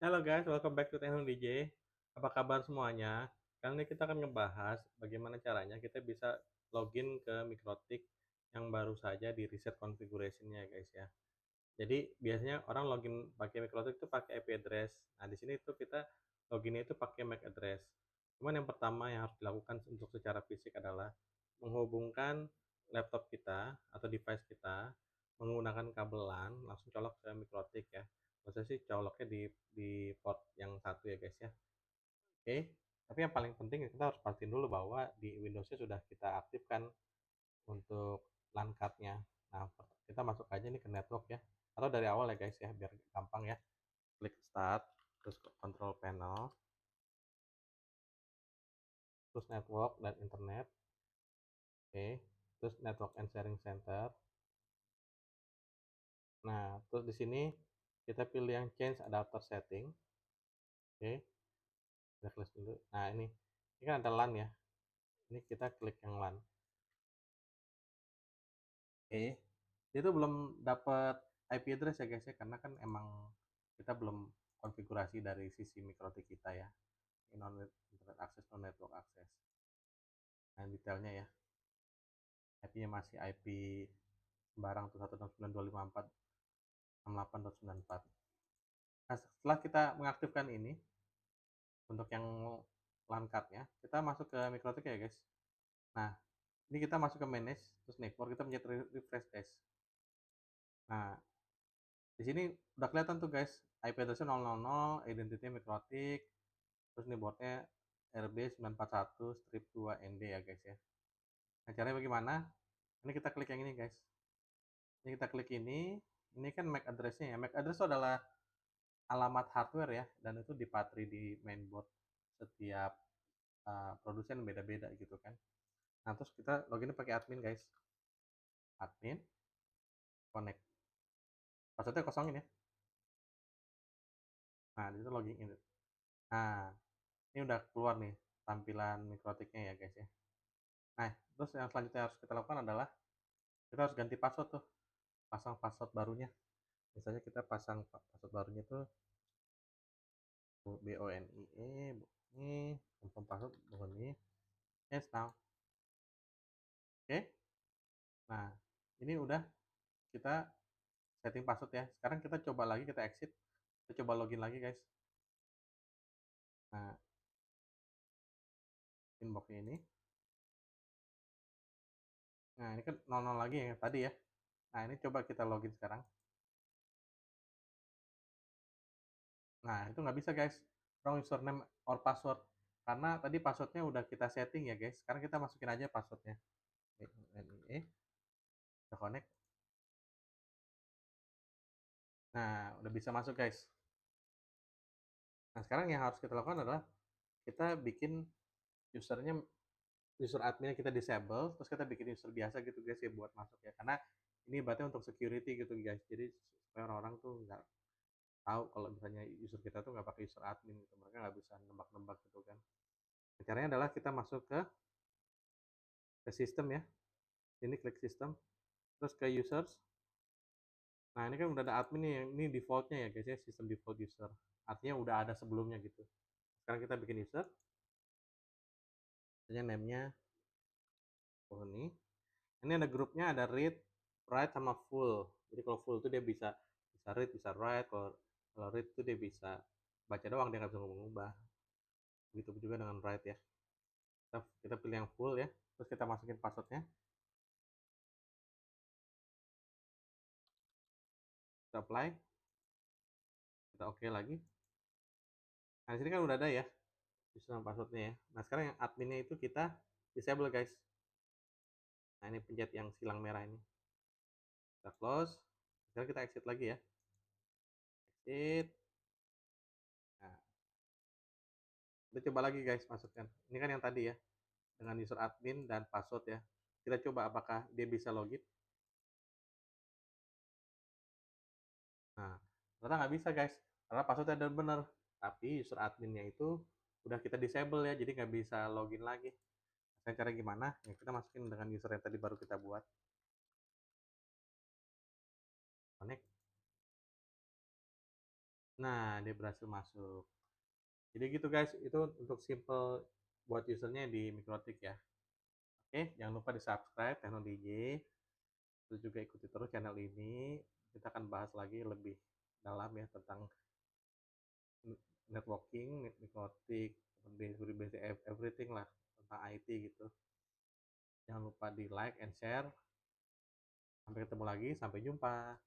Halo guys, welcome back to Tekno DJ. Apa kabar semuanya? Kali ini kita akan ngebahas bagaimana caranya kita bisa login ke Mikrotik yang baru saja di reset configuration-nya guys ya. Jadi biasanya orang login pakai Mikrotik itu pakai IP address. Nah, di sini itu kita loginnya itu pakai MAC address. Cuman yang pertama yang harus dilakukan untuk secara fisik adalah menghubungkan laptop kita atau device kita menggunakan kabel LAN, langsung colok ke Mikrotik ya. Maksudnya sih coloknya di port yang satu ya guys ya. Oke, tapi yang paling penting kita harus pastiin dulu bahwa di Windows-nya sudah kita aktifkan untuk LAN card-nya. Nah, kita masuk aja nih ke network ya. Atau dari awal ya guys ya, biar gampang ya. Klik start, terus control panel, terus network dan internet. Oke, terus network and sharing center. Nah, terus di sini kita pilih yang change adapter setting. Oke, kita klik dulu. Nah, ini kan ada LAN ya. Ini kita klik yang LAN. Oke, dia tuh belum dapat IP address ya guys ya, karena kan emang kita belum konfigurasi dari sisi mikrotik kita ya. Ini non internet access, non network access. Nah, detailnya ya. IP-nya masih IP sembarang tuh 169.254.68.94. Nah, setelah kita mengaktifkan ini untuk yang LAN card-nya, kita masuk ke mikrotik ya guys. Nah, ini kita masuk ke manage, terus network kita pencet refresh dash. Nah, di sini udah kelihatan tuh guys, IP address-nya 000, identity mikrotik, terus ini boardnya RB941-2ND ya guys ya. Nah, caranya bagaimana? Ini kita klik yang ini guys. Ini kita klik ini kan MAC address-nya ya. MAC address itu adalah alamat hardware ya, dan itu dipatri di mainboard setiap produsen beda-beda gitu kan. Nah, terus kita login pakai admin guys. Admin, connect. Passwordnya kosongin ya. Nah, di situ login in. Nah, ini udah keluar nih tampilan mikrotiknya ya guys ya. Nah, terus yang selanjutnya harus kita lakukan adalah kita harus ganti password tuh, pasang password barunya. Misalnya kita pasang password barunya tuh BONIE, ini confirm password BONIE, yes now. Oke, nah ini udah kita setting password ya. Sekarang kita coba lagi, kita exit, kita coba login lagi guys. Nah, inboxnya ini. Nah, ini kan 00 lagi ya tadi ya. Nah, ini coba kita login sekarang. Nah, itu nggak bisa guys, wrong username or password. Karena tadi passwordnya udah kita setting ya guys. Sekarang kita masukin aja passwordnya. BONIE, kita connect. Nah, udah bisa masuk guys. Nah, sekarang yang harus kita lakukan adalah kita bikin usernya, user admin kita disable, terus kita bikin user biasa gitu guys ya buat masuk ya. Karena ini berarti untuk security gitu guys. Jadi supaya orang-orang tuh nggak tahu kalau misalnya user kita tuh nggak pakai user admin gitu. Mereka nggak bisa nebak-nebak gitu kan. Nah, caranya adalah kita masuk ke sistem ya. Ini klik sistem, terus ke users. Nah, ini kan udah ada admin nih, ini defaultnya ya guys ya, sistem default user. Artinya udah ada sebelumnya gitu. Sekarang kita bikin user, name-nya ini ada grupnya, ada read, write sama full. Jadi kalau full itu dia bisa bisa read, bisa write. Kalau read itu dia bisa baca doang, dia nggak bisa ngubah. Begitu juga dengan write ya. Kita pilih yang full ya, terus kita masukin passwordnya, kita apply, kita oke lagi. Nah, di sini kan udah ada ya username passwordnya ya. Nah, sekarang yang adminnya itu kita disable guys. Nah, ini pencet yang silang merah ini. Kita close. Sekarang kita exit lagi ya. Exit. Nah, kita coba lagi guys masukkan. Ini kan yang tadi ya, dengan user admin dan password ya. Kita coba apakah dia bisa login. Nah, ternyata nggak bisa guys, karena passwordnya ada benar. Tapi user adminnya itu udah kita disable ya, jadi nggak bisa login lagi. Nah, cara gimana? Ya, kita masukin dengan user yang tadi baru kita buat. Connect. Nah, dia berhasil masuk. Jadi gitu guys, itu untuk simple buat usernya di Mikrotik ya. Oke, jangan lupa di-subscribe Tekno DJ, terus juga ikuti terus channel ini. Kita akan bahas lagi lebih dalam ya tentang networking, Mikrotik, everything lah tentang IT gitu. Jangan lupa di like and share. Sampai ketemu lagi, sampai jumpa.